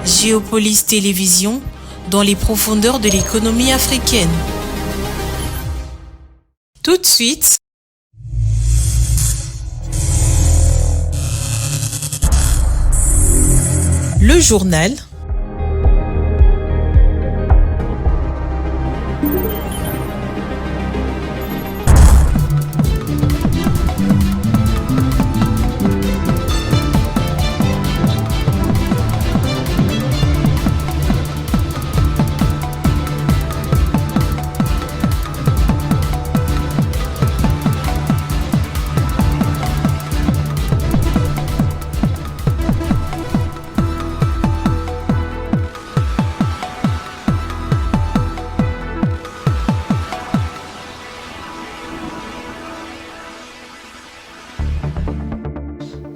Géopolis Télévision, dans les profondeurs de l'économie africaine. Tout de suite, le journal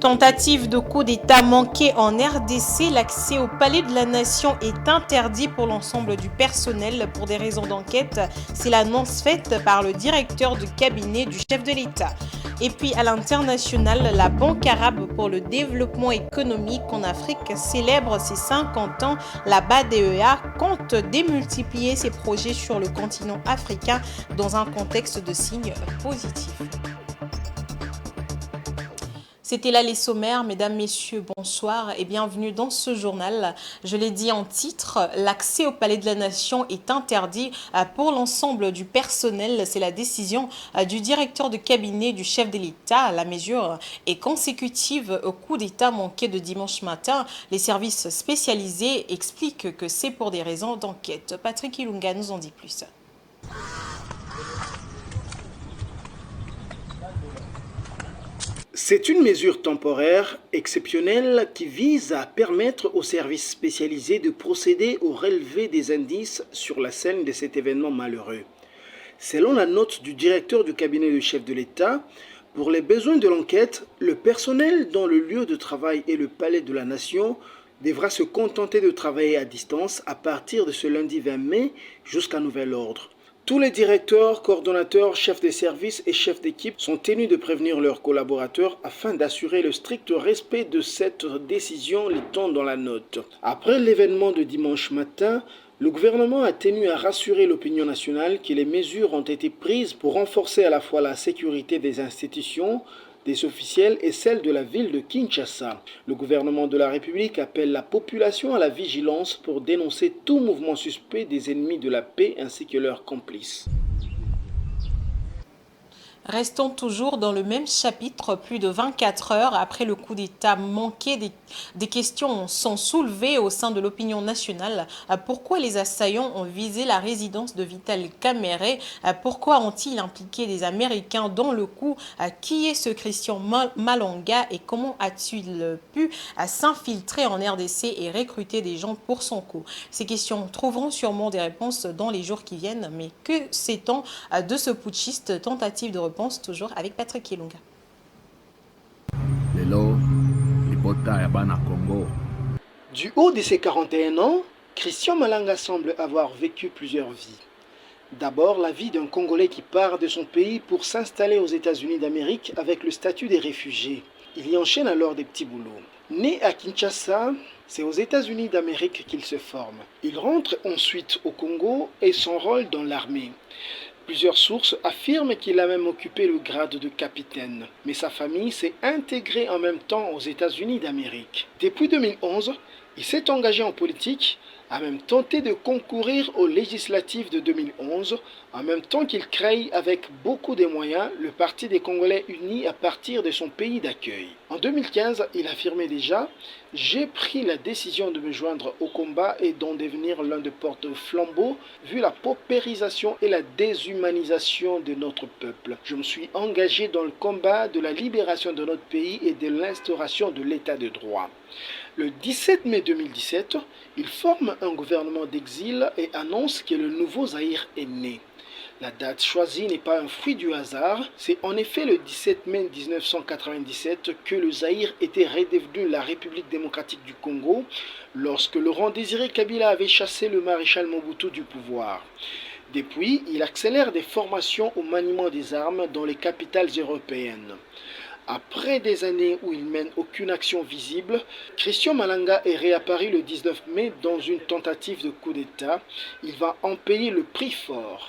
Tentative de coup d'État manquée en RDC, l'accès au palais de la Nation est interdit pour l'ensemble du personnel pour des raisons d'enquête. C'est l'annonce faite par le directeur de cabinet du chef de l'État. Et puis à l'international, la Banque arabe pour le développement économique en Afrique célèbre ses 50 ans. La BADEA compte démultiplier ses projets sur le continent africain dans un contexte de signes positifs. C'était là les sommaires, mesdames, messieurs, bonsoir et bienvenue dans ce journal. Je l'ai dit en titre, l'accès au Palais de la Nation est interdit pour l'ensemble du personnel. C'est la décision du directeur de cabinet du chef de l'État. La mesure est consécutive au coup d'État manqué de dimanche matin. Les services spécialisés expliquent que c'est pour des raisons d'enquête. Patrick Ilunga nous en dit plus. C'est une mesure temporaire, exceptionnelle, qui vise à permettre aux services spécialisés de procéder au relevé des indices sur la scène de cet événement malheureux. Selon la note du directeur du cabinet du chef de l'État, pour les besoins de l'enquête, le personnel dans le lieu de travail et le palais de la Nation devra se contenter de travailler à distance à partir de ce lundi 20 mai jusqu'à nouvel ordre. Tous les directeurs, coordonnateurs, chefs de service et chefs d'équipe sont tenus de prévenir leurs collaborateurs afin d'assurer le strict respect de cette décision, lit-on dans la note. Après l'événement de dimanche matin, le gouvernement a tenu à rassurer l'opinion nationale que les mesures ont été prises pour renforcer à la fois la sécurité des institutions, des officiels et celle de la ville de Kinshasa. Le gouvernement de la République appelle la population à la vigilance pour dénoncer tout mouvement suspect des ennemis de la paix ainsi que leurs complices. Restons toujours dans le même chapitre, plus de 24 heures après le coup d'État manqué, des questions sont soulevées au sein de l'opinion nationale. Pourquoi les assaillants ont visé la résidence de Vital Kamerhe? Pourquoi ont-ils impliqué des Américains dans le coup? Qui est ce Christian Malonga et comment a-t-il pu s'infiltrer en RDC et recruter des gens pour son coup? Ces questions trouveront sûrement des réponses dans les jours qui viennent, mais que sait-on de ce putschiste? Tentative de réponse toujours avec Patrick Ilunga. Du haut de ses 41 ans, Christian Malonga semble avoir vécu plusieurs vies. D'abord, la vie d'un Congolais qui part de son pays pour s'installer aux États-Unis d'Amérique avec le statut des réfugiés. Il y enchaîne alors des petits boulots. Né à Kinshasa, c'est aux États-Unis d'Amérique qu'il se forme. Il rentre ensuite au Congo et s'enrôle dans l'armée. Plusieurs sources affirment qu'il a même occupé le grade de capitaine, mais sa famille s'est intégrée en même temps aux États-Unis d'Amérique. Depuis 2011, il s'est engagé en politique, a même tenté de concourir aux législatives de 2011, en même temps qu'il crée avec beaucoup de moyens le Parti des Congolais Unis à partir de son pays d'accueil. En 2015, il affirmait déjà « J'ai pris la décision de me joindre au combat et d'en devenir l'un des porte-flambeaux vu la paupérisation et la déshumanisation de notre peuple. Je me suis engagé dans le combat de la libération de notre pays et de l'instauration de l'état de droit. » Le 17 mai 2017, il forme un gouvernement d'exil et annonce que le nouveau Zaïre est né. La date choisie n'est pas un fruit du hasard, c'est en effet le 17 mai 1997 que le Zaïre était redevenu la République démocratique du Congo lorsque Laurent Désiré Kabila avait chassé le maréchal Mobutu du pouvoir. Depuis, il accélère des formations au maniement des armes dans les capitales européennes. Après des années où il mène aucune action visible, Christian Malanga est réapparu le 19 mai dans une tentative de coup d'État. Il va en payer le prix fort.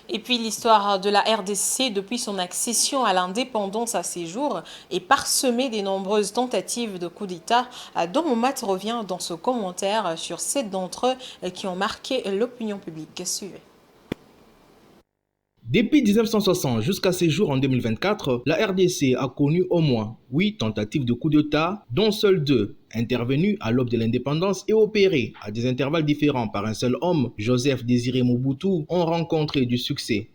Et puis l'histoire de la RDC depuis son accession à l'indépendance à ses jours est parsemée des nombreuses tentatives de coup d'État dont Momat revient dans ce commentaire sur 7 d'entre eux qui ont marqué l'opinion publique. Suivez. Depuis 1960 jusqu'à ces jours en 2024, la RDC a connu au moins 8 tentatives de coup d'État, dont seules 2, intervenues à l'aube de l'indépendance et opérées à des intervalles différents par un seul homme, Joseph Désiré Mobutu, ont rencontré du succès.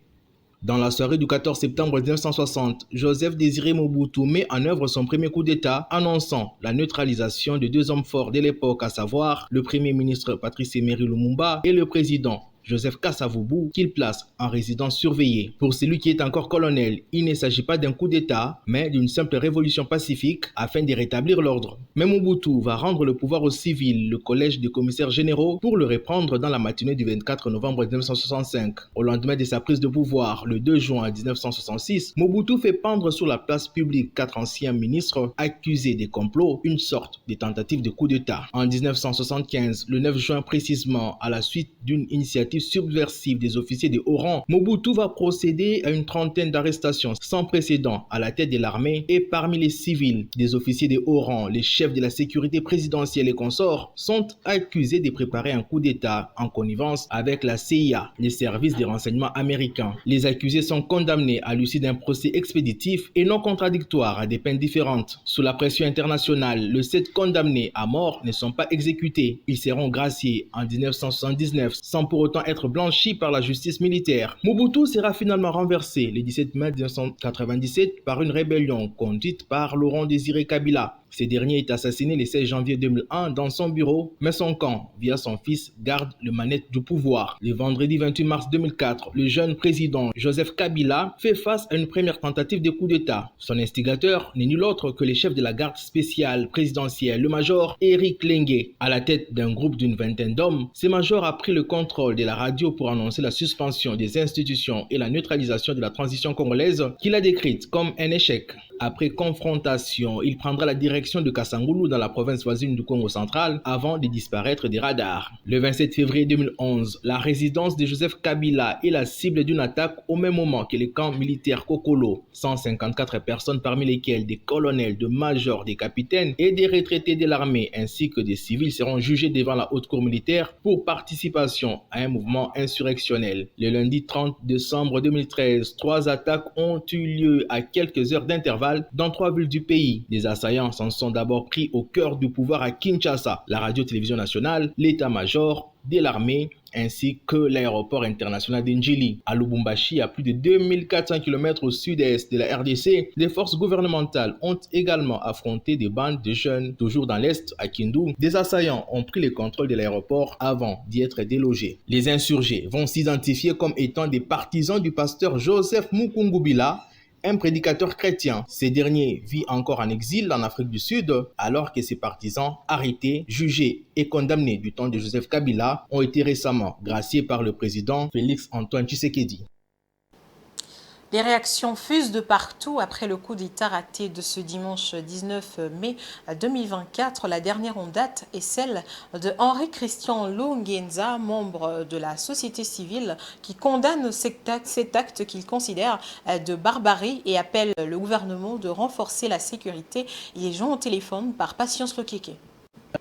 Dans la soirée du 14 septembre 1960, Joseph Désiré Mobutu met en œuvre son premier coup d'État, annonçant la neutralisation de 2 hommes forts de l'époque, à savoir le Premier ministre Patrice Emery Lumumba et le président Joseph Kasavubu, qu'il place en résidence surveillée. Pour celui qui est encore colonel, il ne s'agit pas d'un coup d'État, mais d'une simple révolution pacifique afin de rétablir l'ordre. Mais Mobutu va rendre le pouvoir aux civils, le collège des commissaires généraux, pour le reprendre dans la matinée du 24 novembre 1965. Au lendemain de sa prise de pouvoir, le 2 juin 1966, Mobutu fait pendre sur la place publique 4 anciens ministres accusés des complots, une sorte de tentative de coup d'État. En 1975, le 9 juin précisément, à la suite d'une initiative subversive des officiers de haut rang, Mobutu va procéder à une trentaine d'arrestations sans précédent à la tête de l'armée, et parmi les civils, des officiers de haut rang, les chefs de la sécurité présidentielle et consorts sont accusés de préparer un coup d'État en connivence avec la CIA, les services de renseignement américains. Les accusés sont condamnés à l'issue d'un procès expéditif et non contradictoire à des peines différentes. Sous la pression internationale, les 7 condamnés à mort ne sont pas exécutés. Ils seront graciés en 1979 sans pour autant être blanchis par la justice militaire. Mobutu sera finalement renversé le 17 mai 1997 par une rébellion conduite par Laurent Désiré Kabila. Ce dernier est assassiné le 16 janvier 2001 dans son bureau, mais son camp, via son fils, garde le manette du pouvoir. Le vendredi 28 mars 2004, le jeune président Joseph Kabila fait face à une première tentative de coup d'État. Son instigateur n'est nul autre que le chef de la garde spéciale présidentielle, le major Éric Lengue. À la tête d'un groupe d'une vingtaine d'hommes, ce major a pris le contrôle de la radio pour annoncer la suspension des institutions et la neutralisation de la transition congolaise, qu'il a décrite comme un échec. Après confrontation, il prendra la direction de Kasangulu dans la province voisine du Congo central avant de disparaître des radars. Le 27 février 2011, la résidence de Joseph Kabila est la cible d'une attaque au même moment que le camp militaire Kokolo. 154 personnes, parmi lesquelles des colonels, des majors, des capitaines et des retraités de l'armée ainsi que des civils, seront jugés devant la haute cour militaire pour participation à un mouvement insurrectionnel. Le lundi 30 décembre 2013, 3 attaques ont eu lieu à quelques heures d'intervalle dans 3 villes du pays. Les assaillants s'en sont d'abord pris au cœur du pouvoir à Kinshasa, la radio-télévision nationale, l'état-major de l'armée ainsi que l'aéroport international d'Ndjili. À Lubumbashi, à plus de 2400 km au sud-est de la RDC, les forces gouvernementales ont également affronté des bandes de jeunes. Toujours dans l'est, à Kindu, des assaillants ont pris le contrôle de l'aéroport avant d'y être délogés. Les insurgés vont s'identifier comme étant des partisans du pasteur Joseph Mukungubila, un prédicateur chrétien. Ce dernier vit encore en exil en Afrique du Sud, alors que ses partisans, arrêtés, jugés et condamnés du temps de Joseph Kabila, ont été récemment graciés par le président Félix Antoine Tshisekedi. Les réactions fusent de partout après le coup d'État raté de ce dimanche 19 mai 2024. La dernière en date est celle de Henri-Christian Lungenza, membre de la société civile, qui condamne cet acte qu'il considère de barbarie et appelle le gouvernement de renforcer la sécurité. Il est joint au téléphone par Patience Lokeke.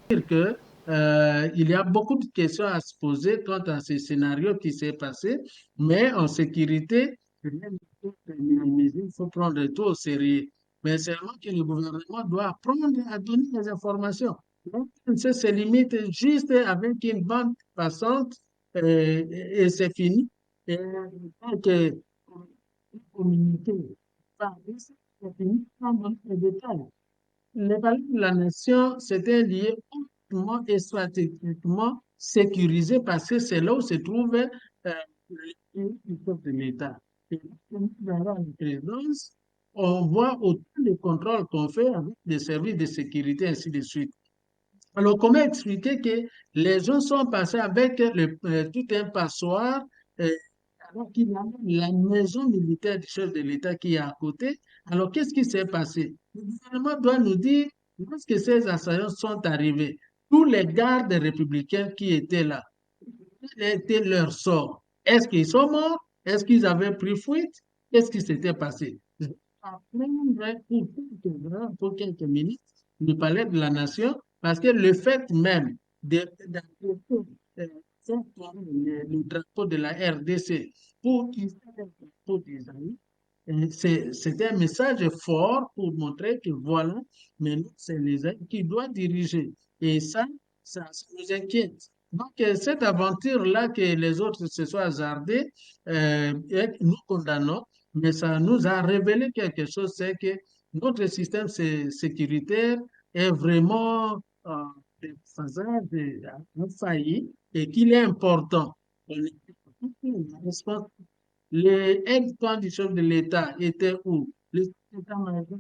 Il y a beaucoup de questions à se poser quant à ce scénario qui s'est passé, mais en sécurité, rien ne peut être minimisé, il faut prendre tout au sérieux. Mais c'est vraiment que le gouvernement doit apprendre à donner des informations. Donc, ça se limite juste avec une bande passante et c'est fini. Et tant que communiquer, c'est fini, sans donner les détails. Les valeurs de la nation, c'était lié hautement et stratégiquement sécurisé parce que c'est là où se trouve le chef de l'État. Et dans la présidence, on voit autant de contrôles qu'on fait avec des services de sécurité, ainsi de suite. Alors, comment expliquer que les gens sont passés avec tout un passoire Donc, il y a la maison militaire du chef de l'État qui est à côté. Alors, qu'est-ce qui s'est passé? Le gouvernement doit nous dire, lorsque ces assaillants sont arrivés, tous les gardes républicains qui étaient là, quel était leur sort? Est-ce qu'ils sont morts? Est-ce qu'ils avaient pris fuite? Qu'est-ce qui s'était passé? Après, pour quelques minutes, le palais de la nation, parce que le fait même d'apporter le drapeau de la RDC pour qu'ils le drapeau des amis, c'était un message fort pour montrer que voilà, maintenant c'est les amis qui doivent diriger. Et ça nous inquiète. Donc, cette aventure-là que les autres se soient hasardés, nous condamnons, mais ça nous a révélé quelque chose, c'est que notre système sécuritaire est vraiment défaillant, failli, et qu'il est important. Les aides-camps du chef de l'État étaient où? Les états-majors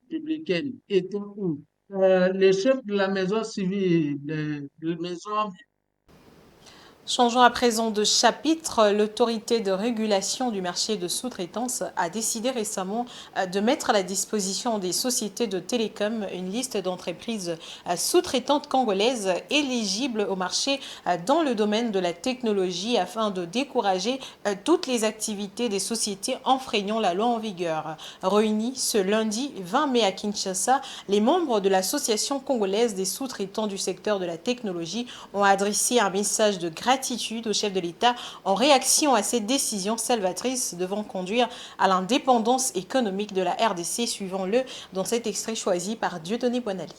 républicaine étaient où? Les chefs de la maison civile, de maison. Changeons à présent de chapitre. L'autorité de régulation du marché de sous-traitance a décidé récemment de mettre à la disposition des sociétés de télécom une liste d'entreprises sous-traitantes congolaises éligibles au marché dans le domaine de la technologie afin de décourager toutes les activités des sociétés enfreignant la loi en vigueur. Réunis ce lundi 20 mai à Kinshasa, les membres de l'association congolaise des sous-traitants du secteur de la technologie ont adressé un message de gratitude au chef de l'État en réaction à cette décision salvatrice devant conduire à l'indépendance économique de la RDC. Suivons-le dans cet extrait choisi par Dieudonné Boinali.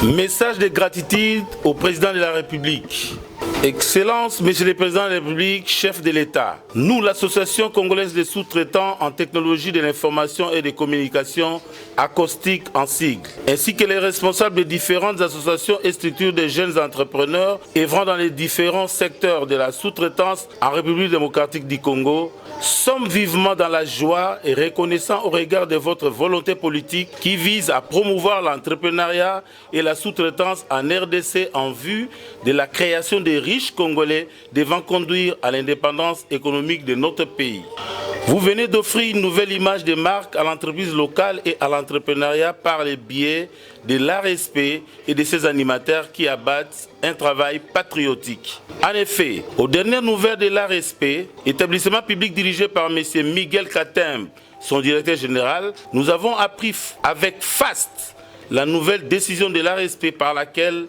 Message de gratitude au président de la République. Excellence, Monsieur le Président de la République, chef de l'État. Nous, l'Association congolaise des sous-traitants en technologie de l'information et des communications, acoustique en sigle, ainsi que les responsables des différentes associations et structures de jeunes entrepreneurs œuvrant dans les différents secteurs de la sous-traitance en République démocratique du Congo, sommes vivement dans la joie et reconnaissants au regard de votre volonté politique qui vise à promouvoir l'entrepreneuriat et la sous-traitance en RDC en vue de la création des riches Congolais devant conduire à l'indépendance économique de notre pays. Vous venez d'offrir une nouvelle image de marque à l'entreprise locale et à l'entrepreneuriat par le biais de l'ARSP et de ses animateurs qui abattent un travail patriotique. En effet, aux dernières nouvelles de l'ARSP, établissement public dirigé par M. Miguel Katem, son directeur général, nous avons appris avec faste la nouvelle décision de l'ARSP par laquelle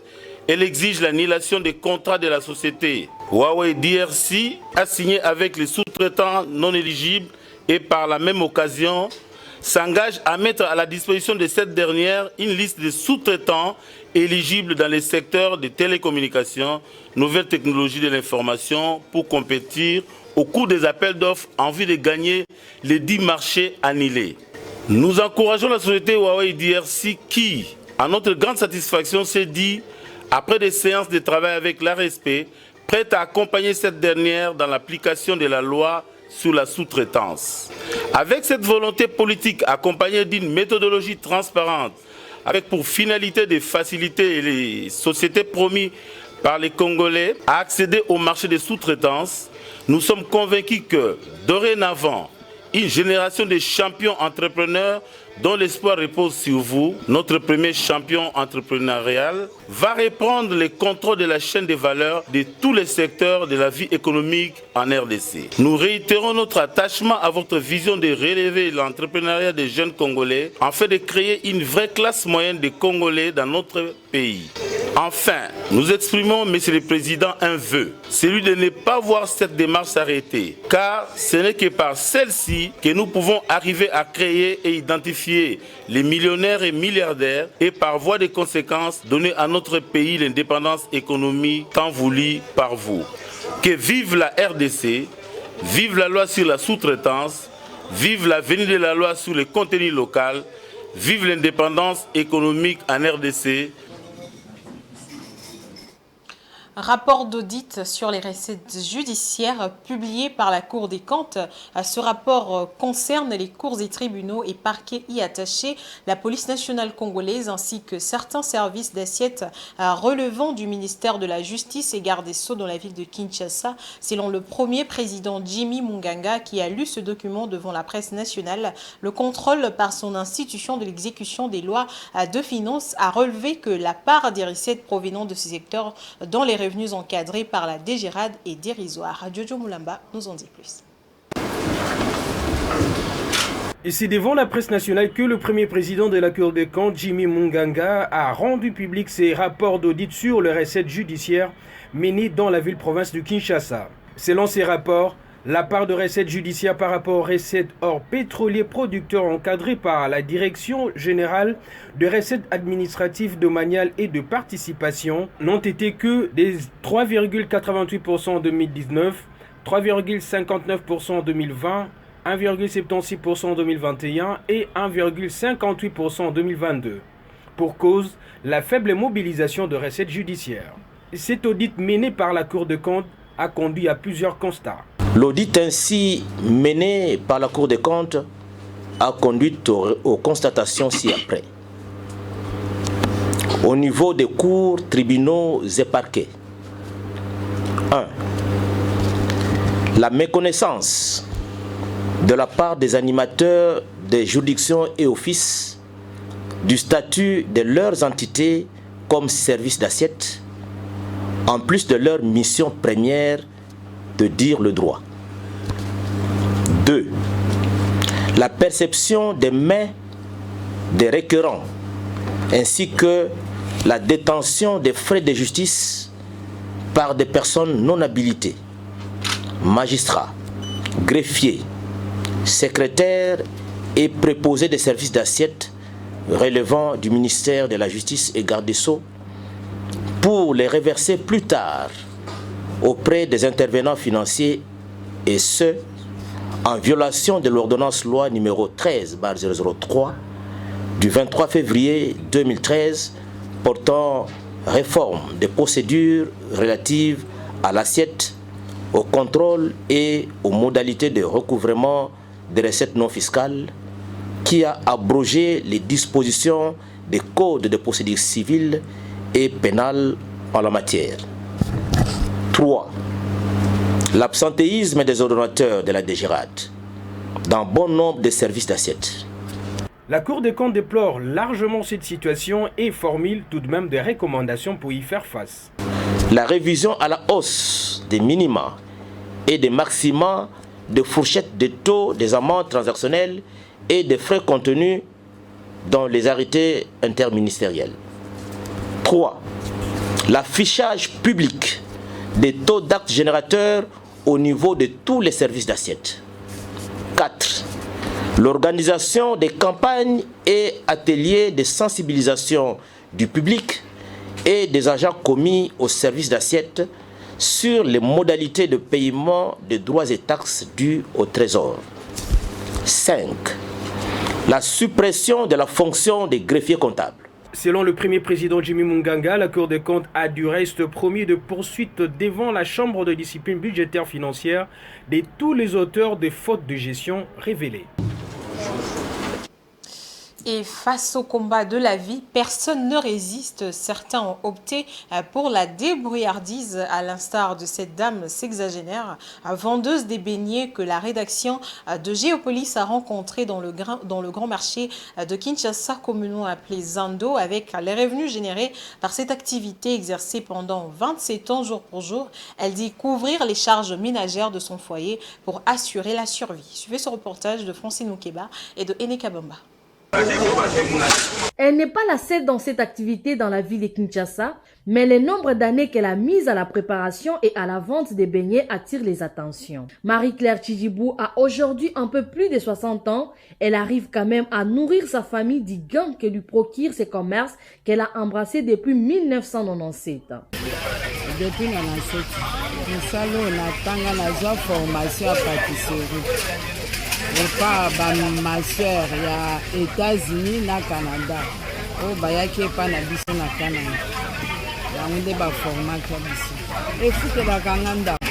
elle exige l'annulation des contrats de la société Huawei DRC a signé avec les sous-traitants non éligibles et par la même occasion s'engage à mettre à la disposition de cette dernière une liste de sous-traitants éligibles dans les secteurs de télécommunications, nouvelles technologies de l'information pour compétir au cours des appels d'offres en vue de gagner les 10 marchés annulés. Nous encourageons la société Huawei DRC qui, à notre grande satisfaction, s'est dit, après des séances de travail avec l'ARSP, prête à accompagner cette dernière dans l'application de la loi sur la sous-traitance. Avec cette volonté politique accompagnée d'une méthodologie transparente, avec pour finalité de faciliter les sociétés promises par les Congolais à accéder au marché des sous-traitances, nous sommes convaincus que, dorénavant, une génération de champions entrepreneurs dont l'espoir repose sur vous, notre premier champion entrepreneurial, va reprendre le contrôle de la chaîne de valeur de tous les secteurs de la vie économique en RDC. Nous réitérons notre attachement à votre vision de relever l'entrepreneuriat des jeunes Congolais afin de créer une vraie classe moyenne de Congolais dans notre pays. Enfin, nous exprimons, Monsieur le Président, un vœu, celui de ne pas voir cette démarche s'arrêter, car ce n'est que par celle-ci que nous pouvons arriver à créer et identifier les millionnaires et milliardaires et par voie de conséquence donner à notre pays l'indépendance économique tant voulue par vous. Que vive la RDC, vive la loi sur la sous-traitance, vive la venue de la loi sur le contenu local, vive l'indépendance économique en RDC. Rapport d'audit sur les recettes judiciaires publié par la Cour des comptes. Ce rapport concerne les cours et tribunaux et parquets y attachés, la police nationale congolaise ainsi que certains services d'assiette relevant du ministère de la Justice et garde des Sceaux dans la ville de Kinshasa, selon le premier président Jimmy Munganga qui a lu ce document devant la presse nationale. Le contrôle par son institution de l'exécution des lois de finances a relevé que la part des recettes provenant de ces secteurs dans les revenus encadrés par la DGRAD est dérisoire. Jojo Moulamba nous en dit plus. Et c'est devant la presse nationale que le premier président de la Cour des comptes, Jimmy Munganga, a rendu public ses rapports d'audit sur les recettes judiciaires menées dans la ville-province de Kinshasa. Selon ces rapports, la part de recettes judiciaires par rapport aux recettes hors pétroliers producteurs encadrées par la Direction générale de recettes administratives domaniales et de participation n'ont été que des 3,88% en 2019, 3,59% en 2020, 1,76% en 2021 et 1,58% en 2022. Pour cause, la faible mobilisation de recettes judiciaires. Cet audit mené par la Cour des comptes a conduit à plusieurs constats. L'audit ainsi mené par la Cour des comptes a conduit aux constatations ci-après. Au niveau des cours, tribunaux et parquets. 1. La méconnaissance de la part des animateurs des juridictions et offices du statut de leurs entités comme service d'assiette, en plus de leur mission première de dire le droit. 2. La perception des mains des requérants ainsi que la détention des frais de justice par des personnes non habilitées, magistrats, greffiers, secrétaires et préposés des services d'assiette relevant du ministère de la Justice et garde des Sceaux pour les reverser plus tard auprès des intervenants financiers, et ce, en violation de l'ordonnance loi numéro 13/003 du 23 février 2013 portant réforme des procédures relatives à l'assiette, au contrôle et aux modalités de recouvrement des recettes non fiscales, qui a abrogé les dispositions des codes de procédure civile et pénale en la matière. 3. L'absentéisme des ordonnateurs de la DGRAD dans bon nombre de services d'assiette. La Cour des comptes déplore largement cette situation et formule tout de même des recommandations pour y faire face. La révision à la hausse des minima et des maxima de fourchettes de taux des amendes transactionnelles et des frais contenus dans les arrêtés interministériels. 3. L'affichage public des taux d'actes générateurs au niveau de tous les services d'assiette. 4. L'organisation des campagnes et ateliers de sensibilisation du public et des agents commis au service d'assiette sur les modalités de paiement des droits et taxes dus au Trésor. 5. La suppression de la fonction des greffiers comptables. Selon le premier président Jimmy Munganga, la Cour des comptes a du reste promis de poursuites devant la Chambre de discipline budgétaire financière de tous les auteurs de fautes de gestion révélées. Et face au combat de la vie, personne ne résiste. Certains ont opté pour la débrouillardise, à l'instar de cette dame sexagénaire, vendeuse des beignets que la rédaction de Géopolis a rencontrée dans le grand marché de Kinshasa, communément appelé Zando, avec les revenus générés par cette activité exercée pendant 27 ans jour pour jour. Elle dit couvrir les charges ménagères de son foyer pour assurer la survie. Suivez ce reportage de Francine Oukeba et de Ene Kabamba. Elle n'est pas la seule dans cette activité dans la ville de Kinshasa, mais le nombre d'années qu'elle a mis à la préparation et à la vente des beignets attire les attentions. Marie-Claire Tchidjibou a aujourd'hui un peu plus de 60 ans. Elle arrive quand même à nourrir sa famille du gain que lui procure ses commerces qu'elle a embrassé depuis 1997. Depuis 1997, je suis formation à pâtisserie. Et pas ma soeur, il y a États-Unis et Canada. Oh, bah, il y a qui est pas na Canada. yango nde baformaka biso efutelaka nga ndako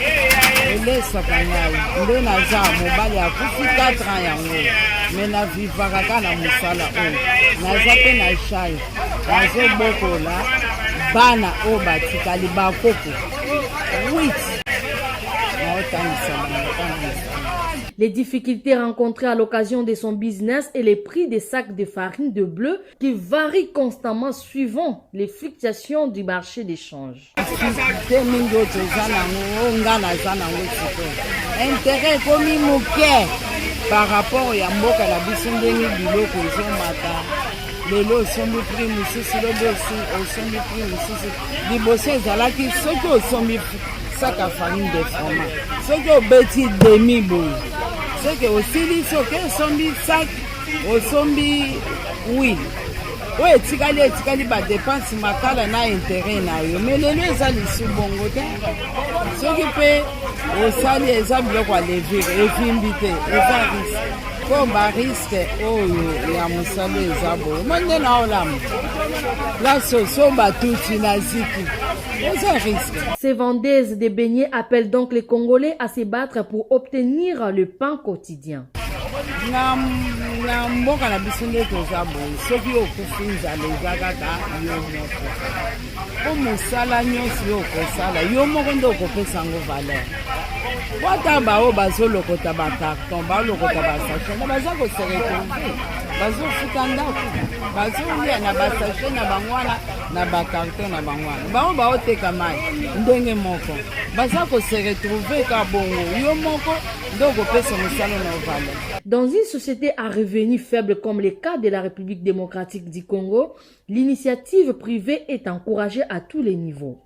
elesaka ngai nde naza mobali akufi 4 ans yango me navivaka kaka na mosala oyo naza mpe na charge nazobokola bana oyo batikali bakoko 8 naotangisa bango. Les difficultés rencontrées à l'occasion de son business et les prix des sacs de farine de bleu qui varient constamment suivant les fluctuations du marché d'échange. Intérêt ekomi moke par rapport ya mboka na biso ndenge biloko ezomata lelo osombi prix mosusu lobi osombi prix mosusu liboso ezalaki soki osombi sac à farine de fromage soki obeti demi boye soki osili soki osombi sac osombi huile oyo etikali badepense makala na intérêt na yo me lelo eza lisu bongo te soki mpe osali eza biloko ya levire evimbi te eza riske mpo bariske oyo ya mosala eza boye mo nde na olamba place osomba tuti na ziki eza riske. Ces vendeuses de beignets appellent donc les Congolais à se battre pour obtenir le pain quotidien. Na mboka na biso nde toza boye soki okufi nzala eza kaka yo moko mpo mosala nyonso yo okosala yo moko nde okopesa yango valeur wata bao bazolokota bakarton balokota basashe na baza koseretrouve bazofuta ndako bazolia na basashe na bango wana na bakarton na bango wana bango baoteka mai ndenge moko baza koseretrouve ka bongo yo moko nde okopesa mosala na valeur. Dans une société à revenus faibles comme le cas de la République démocratique du Congo, l'initiative privée est encouragée à tous les niveaux.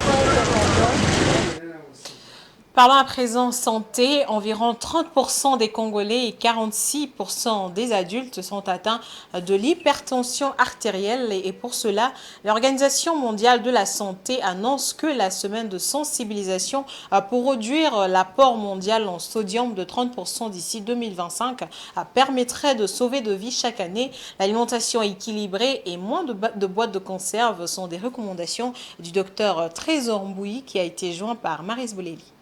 Parlons à présent santé. Environ 30% des Congolais et 46% des adultes sont atteints de l'hypertension artérielle. Et pour cela, l'Organisation mondiale de la santé annonce que la semaine de sensibilisation pour réduire l'apport mondial en sodium de 30% d'ici 2025 permettrait de sauver de vies chaque année. L'alimentation équilibrée et moins de boîtes de conserve sont des recommandations du docteur Trésor Mbouyi qui a été joint par Maris Boleli.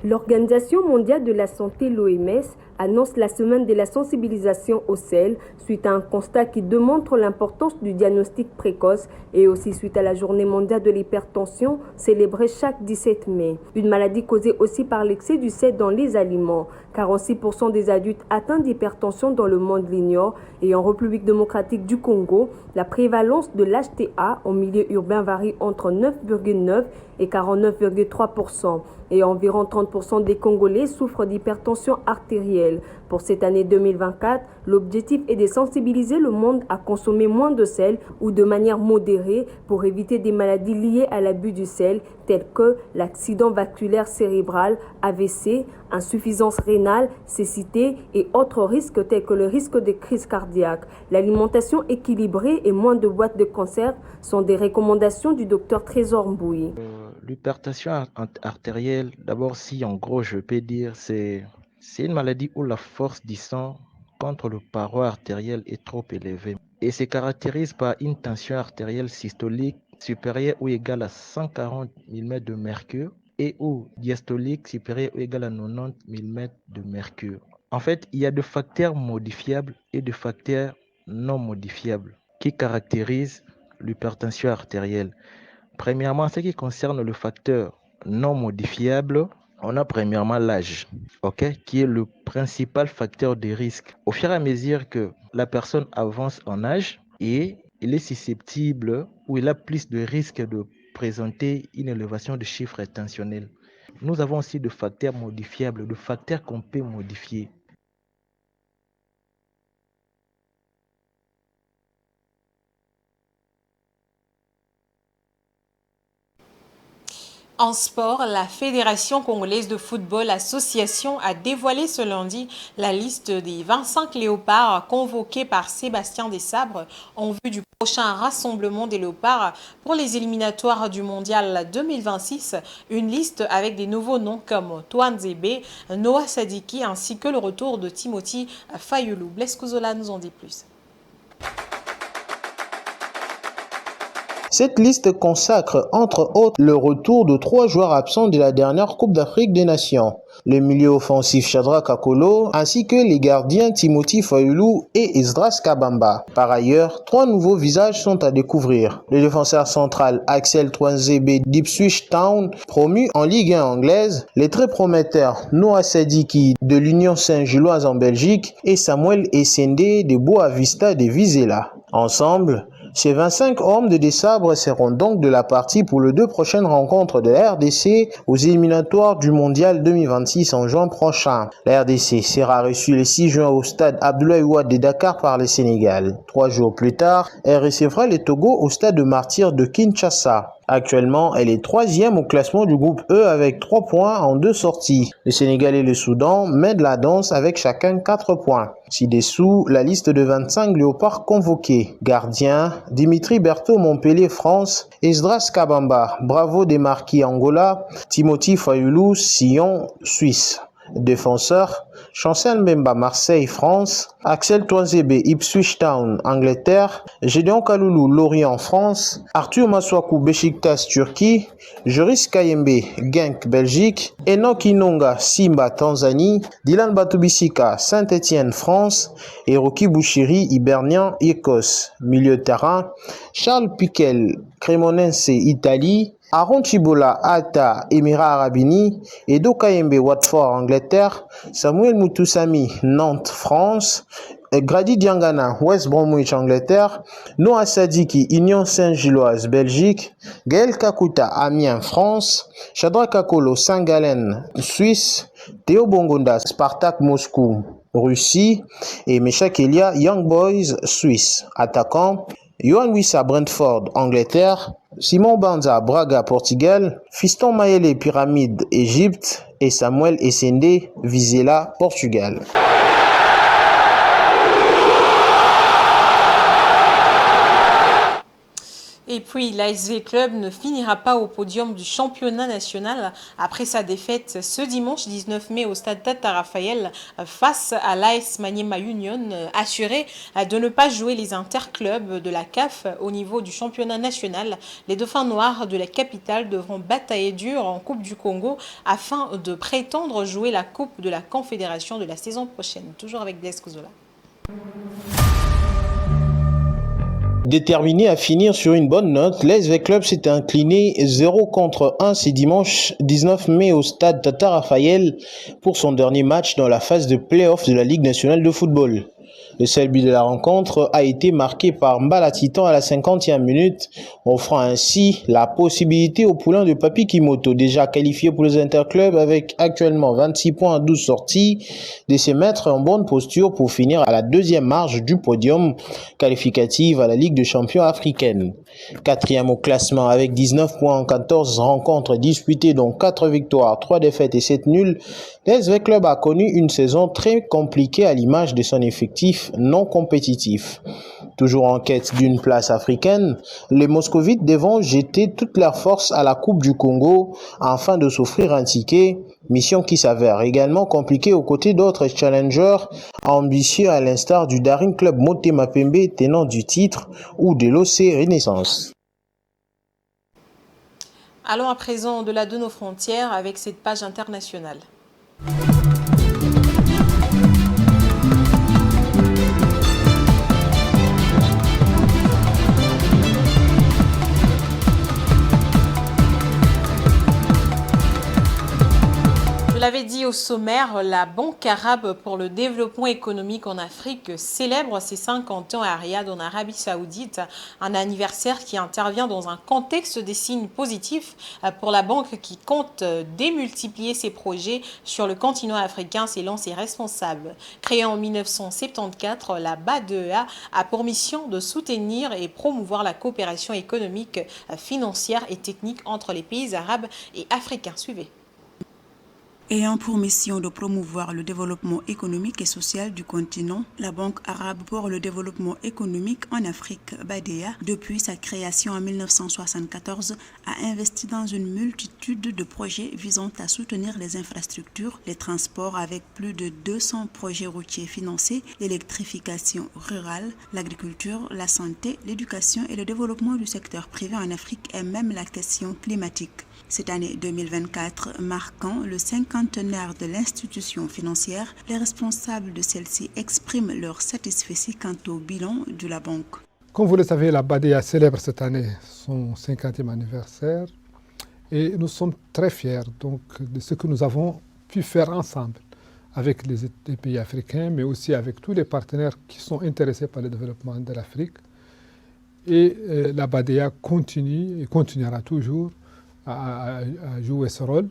L'Organisation mondiale de la santé, l'OMS, annonce la semaine de la sensibilisation au sel suite à un constat qui démontre l'importance du diagnostic précoce et aussi suite à la journée mondiale de l'hypertension célébrée chaque 17 mai. Une maladie causée aussi par l'excès du sel dans les aliments. 46% des adultes atteints d'hypertension dans le monde l'ignorent et en République démocratique du Congo, la prévalence de l'HTA en milieu urbain varie entre 9,9 et 49,3%. Et environ 30% des Congolais souffrent d'hypertension artérielle. Pour cette année 2024, l'objectif est de sensibiliser le monde à consommer moins de sel ou de manière modérée pour éviter des maladies liées à l'abus du sel telles que l'accident vasculaire cérébral, AVC, insuffisance rénale, cécité et autres risques tels que le risque de crise cardiaque. L'alimentation équilibrée et moins de boîtes de conserve sont des recommandations du docteur Trésor Mbouyi. L'hypertension artérielle, d'abord, si en gros je peux dire, c'est une maladie où la force du sang contre le paroi artériel est trop élevée et se caractérise par une tension artérielle systolique supérieure ou égale à 140 mm de mercure et ou diastolique supérieure ou égale à 90 mm de mercure. En fait, il y a des facteurs modifiables et des facteurs non modifiables qui caractérisent l'hypertension artérielle. Premièrement, en ce qui concerne le facteur non modifiable, on a premièrement l'âge, qui est le principal facteur de risque. Au fur et à mesure que la personne avance en âge, et il est susceptible ou il a plus de risques de présenter une élévation de chiffres intentionnels. Nous avons aussi des facteurs modifiables, des facteurs qu'on peut modifier. En sport, la Fédération congolaise de football association a dévoilé ce lundi la liste des 25 léopards convoqués par Sébastien Desabre en vue du prochain rassemblement des léopards pour les éliminatoires du mondial 2026. Une liste avec des nouveaux noms comme Toan Zebe, Noah Sadiki ainsi que le retour de Timothy Fayulu. Blaise Kouzola nous en dit plus. Cette liste consacre entre autres le retour de 3 joueurs absents de la dernière Coupe d'Afrique des Nations. Le milieu offensif Shadrack Akolo, ainsi que les gardiens Timothy Fayulu et Esdras Kabamba. Par ailleurs, 3 nouveaux visages sont à découvrir. Le défenseur central Axel Twanzebe d'Ipswich Town, promu en Ligue 1 anglaise, les très prometteurs Noah Sadiki de l'Union Saint-Gilloise en Belgique et Samuel Essende de Boa Vista de Vizela. Ensemble, ces 25 hommes de Dessabre seront donc de la partie pour les 2 prochaines rencontres de la RDC aux éliminatoires du Mondial 2026 en juin prochain. La RDC sera reçue le 6 juin au stade Abdoulaye Wade de Dakar par le Sénégal. 3 jours plus tard, elle recevra le Togo au stade de Martyrs de Kinshasa. Actuellement, elle est 3e au classement du groupe E avec 3 points en 2 sorties. Le Sénégal et le Soudan mènent la danse avec chacun 4 points. Ci-dessous, la liste de 25 léopards convoqués. Gardien, Dimitri Berthaud Montpellier France, Esdras Kabamba, Bravo Desmarquis Angola, Timothy Fayulu Sion Suisse. Défenseur, Chancel Mbemba Marseille France, Axel Twanzebe Ipswich Town Angleterre, Gédéon Kaloulou Lorient France, Arthur Maswaku Beşiktaş Turquie, Joris Kayembe Genk Belgique, Enoch Inonga Simba Tanzanie, Dylan Batubisika Saint-Étienne France et Rocky Bouchiri Hibernian Écosse. Milieu de terrain, Charles Piquel Cremonense Italie, Aaron Chibola Ata Émirats Arabes Unis, Edo Kayembe Watford Angleterre, Samuel Mutusami Nantes France, Grady Diangana West Bromwich Angleterre, Noah Sadiki Union Saint-Gilloise Belgique, Gaël Kakuta Amiens France, Shadrack Akolo Saint-Gallen Suisse, Théo Bongonda Spartak Moscou Russie et Meshak Elia Young Boys Suisse. Attaquant, Yohan Wissa Brentford Angleterre, Simon Banza Braga Portugal, Fiston Mayele Pyramide Égypte et Samuel Essende Vizela Portugal. Et puis, l'ASV Club ne finira pas au podium du championnat national après sa défaite ce dimanche 19 mai au stade Tata Raphaël face à l'AS Maniema Union, assuré de ne pas jouer les interclubs de la CAF au niveau du championnat national. Les Dauphins Noirs de la capitale devront batailler dur en Coupe du Congo afin de prétendre jouer la Coupe de la Confédération de la saison prochaine. Toujours avec Blaise Kouzola. Déterminé à finir sur une bonne note, l'ASV Club s'est incliné 0-1 ce dimanche 19 mai au stade Tata Raphaël pour son dernier match dans la phase de play-off de la Ligue nationale de football. Le seul but de la rencontre a été marqué par Mbala Titan à la 50e minute, offrant ainsi la possibilité aux poulains de Papi Kimoto, déjà qualifiés pour les interclubs avec actuellement 26 points à 12 sorties, de se mettre en bonne posture pour finir à la 2e marche du podium qualificative à la Ligue des champions africaine. 4e au classement avec 19 points en 14 rencontres disputées, dont 4 victoires, 3 défaites et 7 nuls, l'ASV Club a connu une saison très compliquée à l'image de son effectif non compétitif. Toujours en quête d'une place africaine, les Moscovites devront jeter toute leur force à la Coupe du Congo afin de s'offrir un ticket, mission qui s'avère également compliquée aux côtés d'autres challengers ambitieux à l'instar du Daring Club Motema Pembe, tenant du titre, ou de l'OC Renaissance. Allons à présent au-delà de nos frontières avec cette page internationale. Je l'avais dit au sommaire, la Banque arabe pour le développement économique en Afrique célèbre ses 50 ans à Riyad en Arabie Saoudite, un anniversaire qui intervient dans un contexte des signes positifs pour la banque qui compte démultiplier ses projets sur le continent africain selon ses responsables. Créée en 1974, la BADEA a pour mission de soutenir et promouvoir la coopération économique, financière et technique entre les pays arabes et africains. Suivez. Ayant pour mission de promouvoir le développement économique et social du continent, la Banque arabe pour le développement économique en Afrique, BADEA, depuis sa création en 1974, a investi dans une multitude de projets visant à soutenir les infrastructures, les transports avec plus de 200 projets routiers financés, l'électrification rurale, l'agriculture, la santé, l'éducation et le développement du secteur privé en Afrique et même la question climatique. Cette année 2024 marquant le 50e de l'institution financière, les responsables de celle-ci expriment leur satisfaction quant au bilan de la banque. Comme vous le savez, la BADEA célèbre cette année son 50e anniversaire et nous sommes très fiers donc, de ce que nous avons pu faire ensemble avec les pays africains, mais aussi avec tous les partenaires qui sont intéressés par le développement de l'Afrique. Et la BADEA continue et continuera toujours à jouer ce rôle.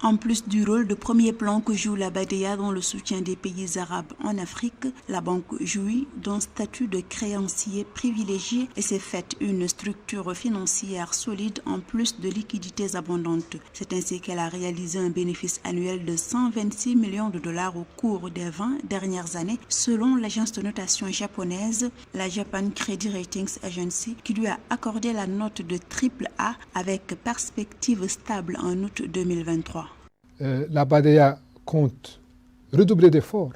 En plus du rôle de premier plan que joue la BADEA dans le soutien des pays arabes en Afrique, la banque jouit d'un statut de créancier privilégié et s'est faite une structure financière solide en plus de liquidités abondantes. C'est ainsi qu'elle a réalisé un bénéfice annuel de 126 millions de dollars au cours des 20 dernières années, selon l'agence de notation japonaise, la Japan Credit Ratings Agency, qui lui a accordé la note de AAA avec perspective stable en août 2023. La BADEA compte redoubler d'efforts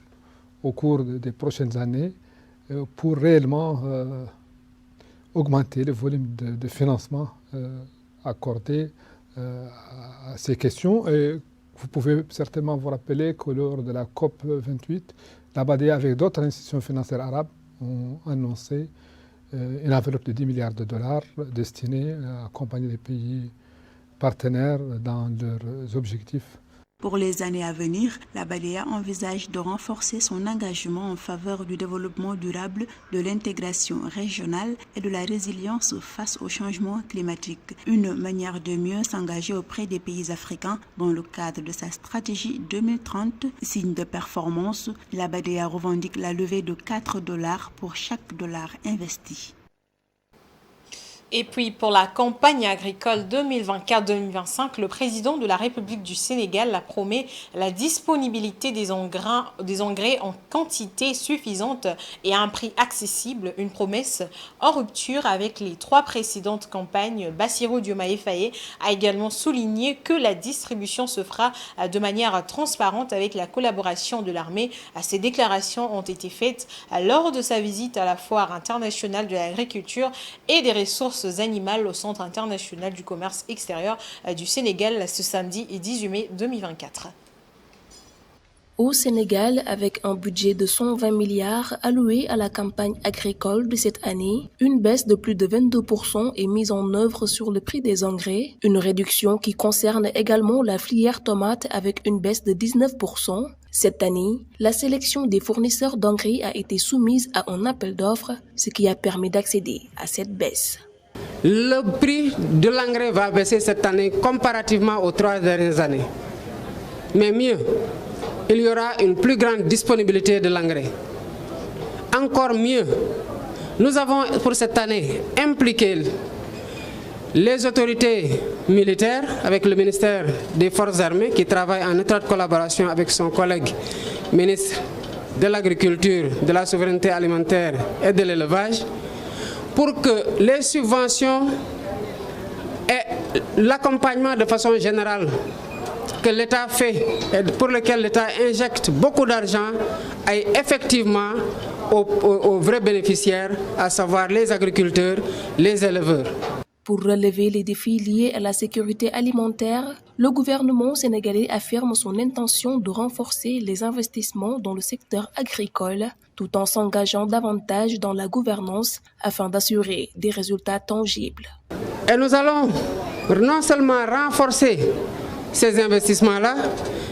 au cours des prochaines années pour réellement augmenter le volume de financement accordé à ces questions. Et vous pouvez certainement vous rappeler que lors de la COP28, la BADEA avec d'autres institutions financières arabes ont annoncé une enveloppe de 10 milliards de dollars destinée à accompagner les pays partenaires dans leurs objectifs. Pour les années à venir, la BADEA envisage de renforcer son engagement en faveur du développement durable, de l'intégration régionale et de la résilience face au changement climatique. Une manière de mieux s'engager auprès des pays africains dans le cadre de sa stratégie 2030. Signe de performance, la BADEA revendique la levée de 4 $ pour chaque dollar investi. Et puis pour la campagne agricole 2024-2025, le président de la République du Sénégal promet la disponibilité des engrais en quantité suffisante et à un prix accessible, une promesse en rupture avec les 3 précédentes campagnes. Bassirou Diomaye Faye a également souligné que la distribution se fera de manière transparente avec la collaboration de l'armée. Ces déclarations ont été faites lors de sa visite à la foire internationale de l'agriculture et des ressources animales au Centre international du commerce extérieur du Sénégal ce samedi 18 mai 2024. Au Sénégal, avec un budget de 120 milliards alloué à la campagne agricole de cette année, une baisse de plus de 22% est mise en œuvre sur le prix des engrais, une réduction qui concerne également la filière tomate avec une baisse de 19%. Cette année, la sélection des fournisseurs d'engrais a été soumise à un appel d'offres, ce qui a permis d'accéder à cette baisse. Le prix de l'engrais va baisser cette année comparativement aux 3 dernières années. Mais mieux, il y aura une plus grande disponibilité de l'engrais. Encore mieux, nous avons pour cette année impliqué les autorités militaires avec le ministère des Forces armées qui travaille en étroite collaboration avec son collègue ministre de l'Agriculture, de la Souveraineté alimentaire et de l'élevage pour que les subventions et l'accompagnement de façon générale que l'État fait et pour lequel l'État injecte beaucoup d'argent aille effectivement aux vrais bénéficiaires, à savoir les agriculteurs, les éleveurs. Pour relever les défis liés à la sécurité alimentaire, le gouvernement sénégalais affirme son intention de renforcer les investissements dans le secteur agricole, tout en s'engageant davantage dans la gouvernance afin d'assurer des résultats tangibles. Et nous allons non seulement renforcer ces investissements-là,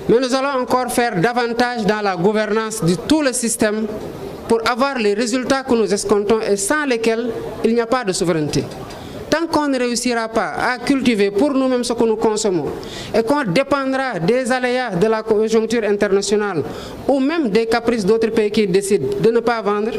mais nous allons encore faire davantage dans la gouvernance de tout le système pour avoir les résultats que nous escomptons et sans lesquels il n'y a pas de souveraineté. Tant qu'on ne réussira pas à cultiver pour nous-mêmes ce que nous consommons et qu'on dépendra des aléas de la conjoncture internationale ou même des caprices d'autres pays qui décident de ne pas vendre,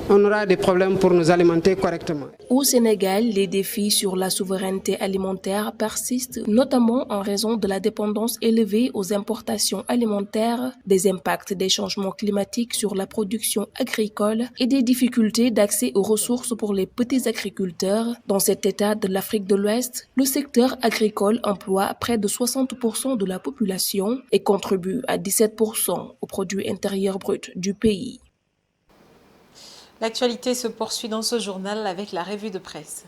on aura des problèmes pour nous alimenter correctement. Au Sénégal, les défis sur la souveraineté alimentaire persistent, notamment en raison de la dépendance élevée aux importations alimentaires, des impacts des changements climatiques sur la production agricole et des difficultés d'accès aux ressources pour les petits agriculteurs. Dans cet état de l'Afrique de l'Ouest, le secteur agricole emploie près de 60% de la population et contribue à 17% au produit intérieur brut du pays. L'actualité se poursuit dans ce journal avec la revue de presse.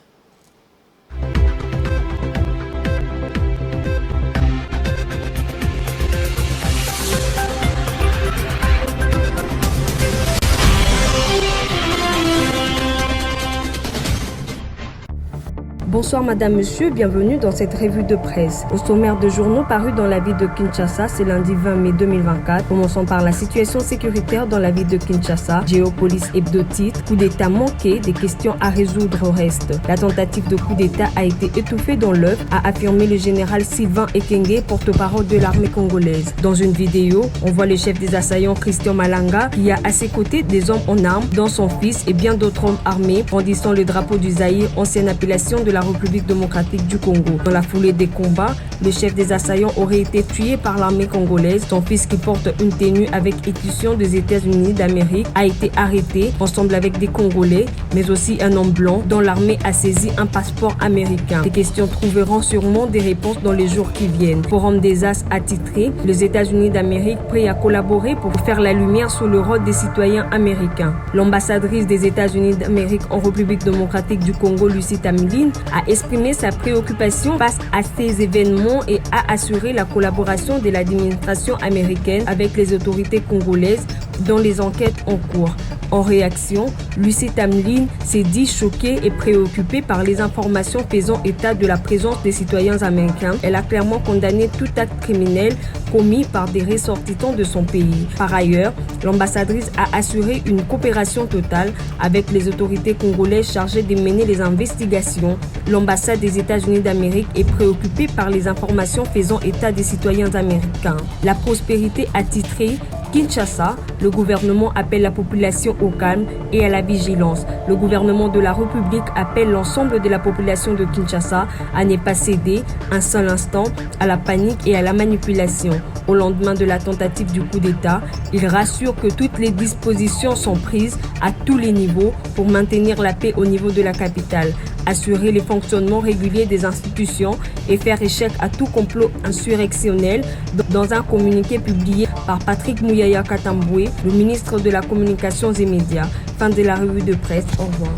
Bonsoir Madame, Monsieur, bienvenue dans cette revue de presse. Au sommaire de journaux parus dans la ville de Kinshasa, c'est lundi 20 mai 2024. Commençons par la situation sécuritaire dans la ville de Kinshasa. Géopolice hebdo-titre, coup d'état manqué, des questions à résoudre au reste. La tentative de coup d'état a été étouffée dans l'œuf, a affirmé le général Sylvain Ekenge, porte-parole de l'armée congolaise. Dans une vidéo, on voit le chef des assaillants Christian Malanga qui a à ses côtés des hommes en armes, dont son fils et bien d'autres hommes armés, brandissant le drapeau du Zaïre, ancienne appellation de la République démocratique du Congo. Dans la foulée des combats, le chef des assaillants aurait été tué par l'armée congolaise. Son fils, qui porte une tenue avec édition des États-Unis d'Amérique, a été arrêté ensemble avec des Congolais, mais aussi un homme blanc dont l'armée a saisi un passeport américain. Ces questions trouveront sûrement des réponses dans les jours qui viennent. Forum des As attitré, les États-Unis d'Amérique prêts à collaborer pour faire la lumière sur le rôle des citoyens américains. L'ambassadrice des États-Unis d'Amérique en République démocratique du Congo, Lucie Tamlin, a exprimé sa préoccupation face à ces événements et a assuré la collaboration de l'administration américaine avec les autorités congolaises dans les enquêtes en cours. En réaction, Lucie Tamlin s'est dit choquée et préoccupée par les informations faisant état de la présence des citoyens américains. Elle a clairement condamné tout acte criminel commis par des ressortissants de son pays. Par ailleurs, l'ambassadrice a assuré une coopération totale avec les autorités congolaises chargées de mener les investigations. L'ambassade des États-Unis d'Amérique est préoccupée par les informations faisant état des citoyens américains. La prospérité attitrée Kinshasa, le gouvernement appelle la population au calme et à la vigilance. Le gouvernement de la République appelle l'ensemble de la population de Kinshasa à ne pas céder un seul instant à la panique et à la manipulation. Au lendemain de la tentative du coup d'État, il rassure que toutes les dispositions sont prises à tous les niveaux pour maintenir la paix au niveau de la capitale, assurer le fonctionnement régulier des institutions et faire échec à tout complot insurrectionnel. Dans un communiqué publié par Patrick Mouyaya Katamboué, le ministre de la Communication et Médias. Fin de la revue de presse. Au revoir.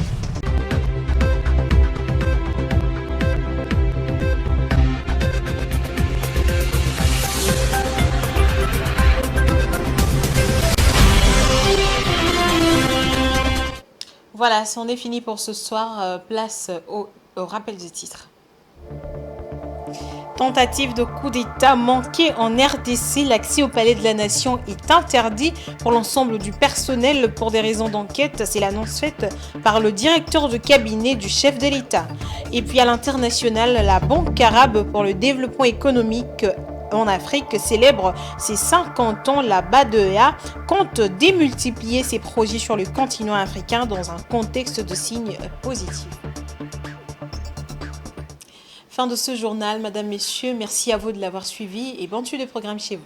Voilà, c'en est fini pour ce soir. Place au rappel des titres. Tentative de coup d'État manquée en RDC. L'accès au Palais de la Nation est interdit pour l'ensemble du personnel pour des raisons d'enquête. C'est l'annonce faite par le directeur de cabinet du chef de l'État. Et puis à l'international, la Banque arabe pour le développement économique en Afrique célèbre ses 50 ans. La BADEA compte démultiplier ses projets sur le continent africain dans un contexte de signes positifs. Fin de ce journal, Madame, Messieurs, merci à vous de l'avoir suivi et bonne suite de programme chez vous.